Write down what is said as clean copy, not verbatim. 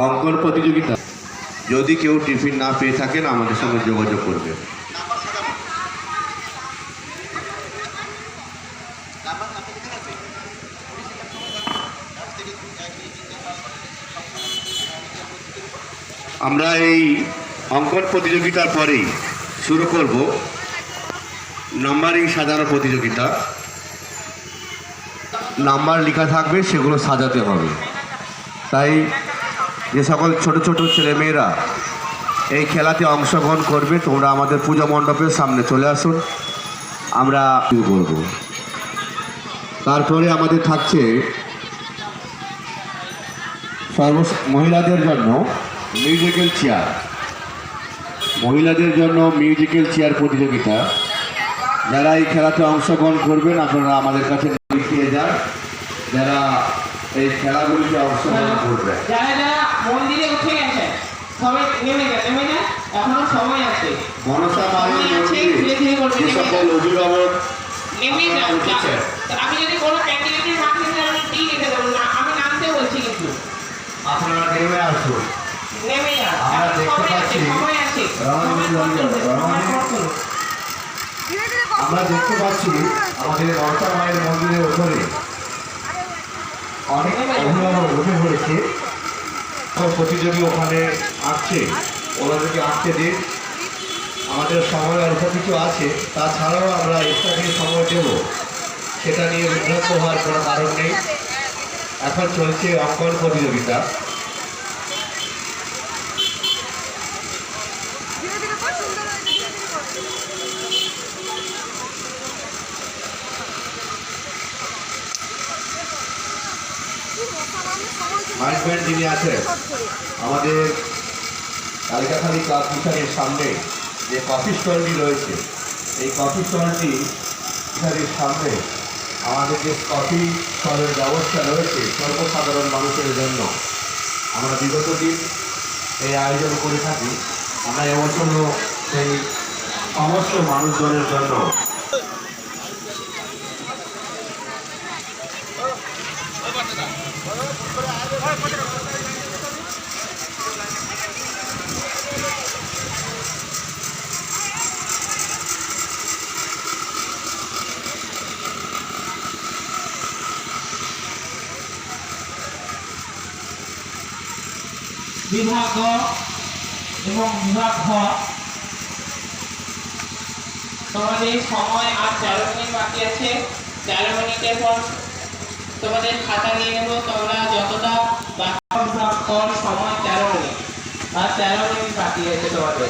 অঙ্কন প্রতিযোগিতা। যদি কেউ টিফিন না পেয়ে থাকেন আমাদের সঙ্গে যোগাযোগ করবে। আমরা এই অঙ্কন প্রতিযোগিতার পরেই শুরু করব নাম্বারিং সাজানো প্রতিযোগিতা। নাম্বার লেখা থাকবে, সেগুলো সাজাতে হবে। তাই যে সকল ছোট ছোট ছেলেমেয়েরা এই খেলাতে অংশগ্রহণ করবে, তোমরা আমাদের পূজা মণ্ডপের সামনে চলে আসুন, আমরা শুরু করব। তারপরে আমাদের থাকছে মহিলাদের জন্য মিউজিক্যাল চেয়ার। মহিলাদের জন্য মিউজিক্যাল চেয়ার প্রতিযোগিতা। যারা এই খেলাতে অংশগ্রহণ করবেন আপনারা আমাদের কাছে লিখিয়ে যান, যারা এই খেলাগুলিতে অংশগ্রহণ করবে। যারা যারা মন্দিরে উঠে গেছেন সবাই নেমে যান, এখনো সময় আছে। মনসা মায়ের মন্দিরে যে সকল অভিভাবক নেমে যান। আমি যদি কোনো ক্যান্ডিডেটের নাম নিতে আমি ঠিক লিখে দেবো না, আমি নামতে বলছি কিন্তু আপনারা নেমে আসুন। নেমে যান, আমরা দেখতে পাচ্ছি আমাদের মনসা মায়ের মন্দিরের ওপরে অনেক অভিভাবক উঠে পড়েছে। প্রতিযোগী ওখানে আসছে, ওনাদেরকে আসতে দিন। আমাদের সময় অল্প কিছু আছে, তাছাড়াও আমরা এক্সট্রা যে সময় দেবো সেটা নিয়ে বিভ্রান্ত হওয়ার কোনো কারণ নেই। এখন চলছে অঙ্কন প্রতিযোগিতা। ম্যানেজমেন্ট যিনি আছেন আমাদের কালিকাখালী ক্লাব মিশনের সামনে যে কফি স্টলটি রয়েছে, এই কফি স্টলটি মিশনের সামনে আমাদের যে কফি স্টলের ব্যবস্থা রয়েছে সর্বসাধারণ মানুষের জন্য, আমরা বিগত দিন এই আয়োজন করে থাকি। আমরা এবছরও সেই সমস্ত মানুষজনের জন্য বিভাগ গ এবং বিভাগ খ তোমাদের সময় আর 13 মিনিট বাকি আছে। 13 মিনিটের পর তোমাদের খাতা নিয়ে নেব। তোমরা যতটা বিভাগ খ সময় 13 মিনিট আর 13 মিনিট বাকি আছে তোমাদের।